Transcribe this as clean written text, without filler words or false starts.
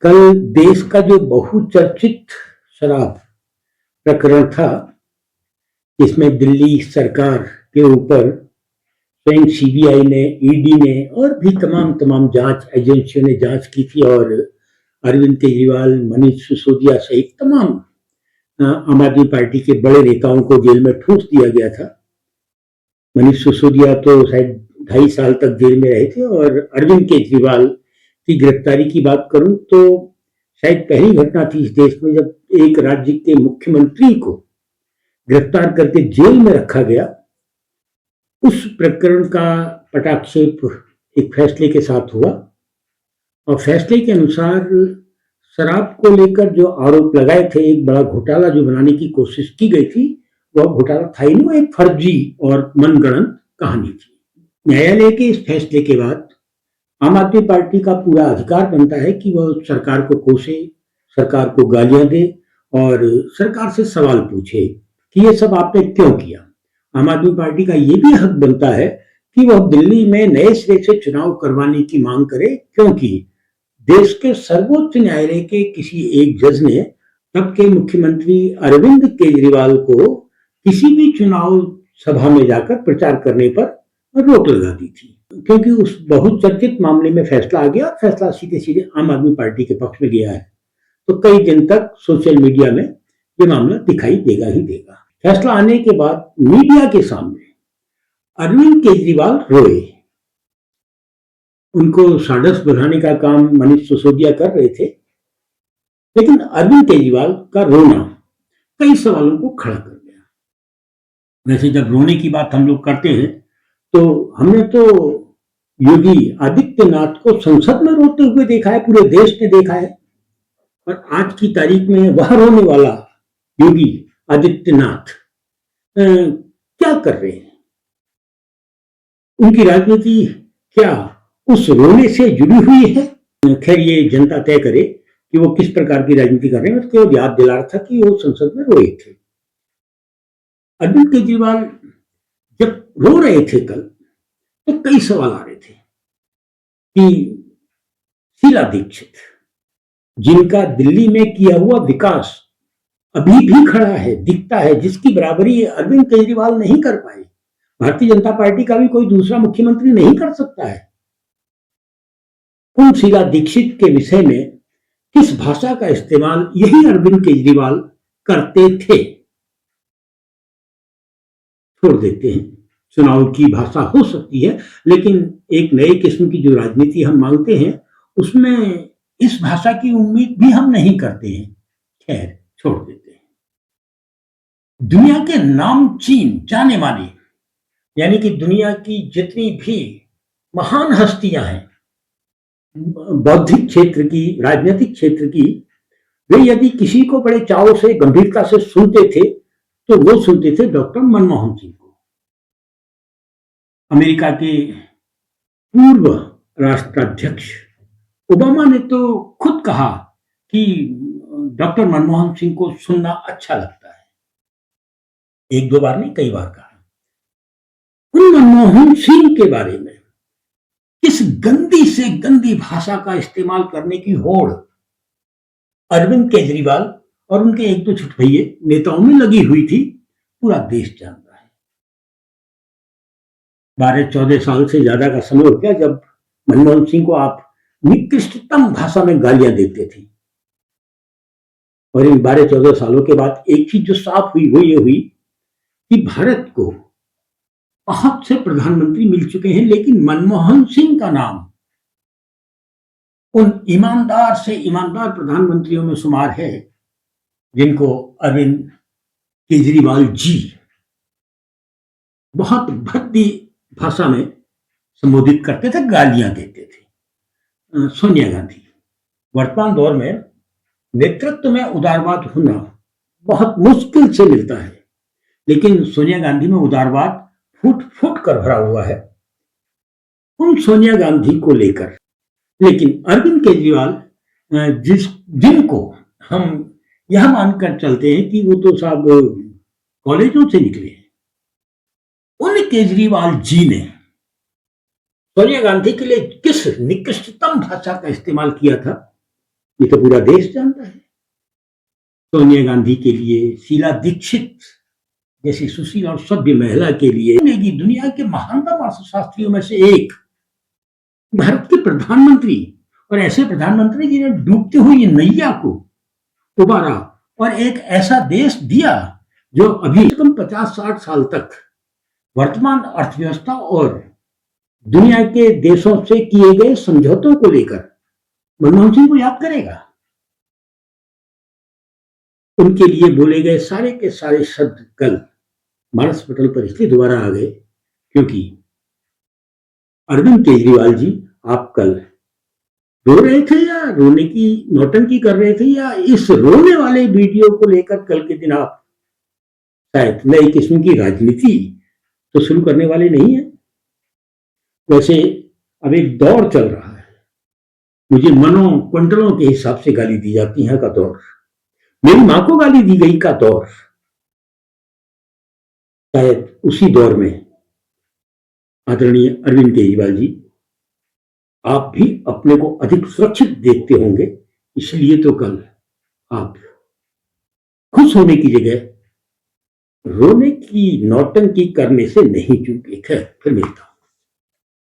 कल देश का जो बहुचर्चित शराब प्रकरण था, जिसमें दिल्ली सरकार के ऊपर स्वयं सीबीआई ने, ईडी ने और भी तमाम तमाम जांच एजेंसियों ने जांच की थी और अरविंद केजरीवाल, मनीष सिसोदिया सहित तमाम आम आदमी पार्टी के बड़े नेताओं को जेल में ठूस दिया गया था। मनीष सिसोदिया तो शायद 2.5 साल तक जेल में रहे थे और अरविंद केजरीवाल की गिरफ्तारी की बात करूं तो शायद पहली घटना थी इस देश में जब एक राज्य के मुख्यमंत्री को गिरफ्तार करके जेल में रखा गया। उस प्रकरण का पटाक्षेप एक फैसले के साथ हुआ और फैसले के अनुसार शराब को लेकर जो आरोप लगाए थे, एक बड़ा घोटाला जो बनाने की कोशिश की गई थी, वह घोटाला था ही नहीं, वो एक फर्जी और मनगढ़ंत कहानी थी। न्यायालय के इस फैसले के बाद आम आदमी पार्टी का पूरा अधिकार बनता है कि वह सरकार को कोसे, सरकार को गालियां दे और सरकार से सवाल पूछे कि ये सब आपने क्यों किया। आम आदमी पार्टी का ये भी हक बनता है कि वह दिल्ली में नए सिरे से चुनाव करवाने की मांग करे, क्योंकि देश के सर्वोच्च न्यायालय के किसी एक जज ने तब के मुख्यमंत्री अरविंद केजरीवाल को किसी भी चुनाव सभा में जाकर प्रचार करने पर रोक लगा दी थी, क्योंकि उस बहुचर्चित मामले में फैसला आ गया। फैसला सीधे सीधे आम आदमी पार्टी के पक्ष में गया है, तो कई दिन तक सोशल मीडिया में ये मामला दिखाई देगा ही देगा। फैसला आने के बाद मीडिया के सामने अरविंद केजरीवाल रोए। उनको साढ़स बढ़ाने का काम मनीष सिसोदिया कर रहे थे, लेकिन अरविंद केजरीवाल का रोना कई सवालों को खड़ा कर दिया। वैसे जब रोने की बात हम लोग करते हैं तो हमने तो योगी आदित्यनाथ को संसद में रोते हुए देखा है, पूरे देश ने देखा है। और आज की तारीख में वह रोने वाला योगी आदित्यनाथ क्या कर रहे हैं? उनकी राजनीति क्या उस रोने से जुड़ी हुई है? खैर, ये जनता तय करे कि वो किस प्रकार की राजनीति कर रहे हैं। उसको याद दिला रहा था कि वो संसद में रोए थे। अरविंद केजरीवाल जब रो रहे थे कल, तो कई सवाल आ रहे थे कि शीला दीक्षित, जिनका दिल्ली में किया हुआ विकास अभी भी खड़ा है, दिखता है, जिसकी बराबरी अरविंद केजरीवाल नहीं कर पाए, भारतीय जनता पार्टी का भी कोई दूसरा मुख्यमंत्री नहीं कर सकता है। उन शीला दीक्षित के विषय में किस भाषा का इस्तेमाल यही अरविंद केजरीवाल करते थे? छोड़ देते हैं, चुनाव की भाषा हो सकती है, लेकिन एक नए किस्म की जो राजनीति हम मांगते हैं उसमें इस भाषा की उम्मीद भी हम नहीं करते हैं। खैर, छोड़ देते हैं। दुनिया के नामचीन जाने माने, यानी कि दुनिया की जितनी भी महान हस्तियां हैं, बौद्धिक क्षेत्र की, राजनीतिक क्षेत्र की, वे यदि किसी को बड़े चाव से, गंभीरता से सुनते थे तो वो सुनते थे डॉक्टर मनमोहन सिंह को। अमेरिका के पूर्व राष्ट्राध्यक्ष ओबामा ने तो खुद कहा कि डॉक्टर मनमोहन सिंह को सुनना अच्छा लगता है। एक दो बार नहीं, कई बार कहा। उन मनमोहन सिंह के बारे में किस गंदी से गंदी भाषा का इस्तेमाल करने की होड़ अरविंद केजरीवाल और उनके एक दो छुटभइये नेताओं में लगी हुई थी, पूरा देश जानता है। 12-14 साल से ज्यादा का समय हो गया जब मनमोहन सिंह को आप निकृष्टतम भाषा में गालियां देते थे, और इन 12-14 सालों के बाद एक चीज जो साफ हुई वो ये हुई कि भारत को बहुत से प्रधानमंत्री मिल चुके हैं, लेकिन मनमोहन सिंह का नाम उन ईमानदार से ईमानदार प्रधानमंत्रियों में शुमार है जिनको अरविंद केजरीवाल जी बहुत भद्दी भाषा में संबोधित करते थे, गालियां देते थे। सोनिया गांधी, वर्तमान दौर में नेतृत्व में उदारवाद होना बहुत मुश्किल से मिलता है, लेकिन सोनिया गांधी में उदारवाद फूट फूट कर भरा हुआ है। उन सोनिया गांधी को लेकर, लेकिन अरविंद केजरीवाल जिनको हम यह मानकर चलते हैं कि वो तो साहब कॉलेजों से निकले हैं, उन केजरीवाल जी ने सोनिया गांधी के लिए किस निकृष्टतम भाषा का इस्तेमाल किया था ये तो पूरा देश जानता है। सोनिया गांधी के लिए, शीला दीक्षित जैसी सुशील और सभ्य महिला के लिए, दुनिया के महानतम अर्थशास्त्रियों में से एक, भारत के प्रधानमंत्री, और ऐसे प्रधानमंत्री जिन्हें डूबती हुई नैया को उबारा और एक ऐसा देश दिया जो अभी कम 50-60 साल तक वर्तमान अर्थव्यवस्था और दुनिया के देशों से किए गए समझौतों को लेकर मनमोहन सिंह को याद करेगा। उनके लिए बोले गए सारे के सारे शब्द कल मानस पटल पर इसलिए दोबारा आ गए क्योंकि अरविंद केजरीवाल जी, आप कल रो रहे थे या रोने की नौटंकी कर रहे थे, या इस रोने वाले वीडियो को लेकर कल के दिन आप शायद नई किस्म की राजनीति तो शुरू करने वाले नहीं है। वैसे अब एक दौर चल रहा है, मुझे मनों क्विंटलों के हिसाब से गाली दी जाती है का दौर, मेरी मां को गाली दी गई का दौर, शायद उसी दौर में आदरणीय अरविंद केजरीवाल जी आप भी अपने को अधिक सुरक्षित देखते होंगे, इसलिए तो कल आप खुश होने की जगह रोने की नौटंकी करने से नहीं चूके। खैर, फिर मिलता हूं।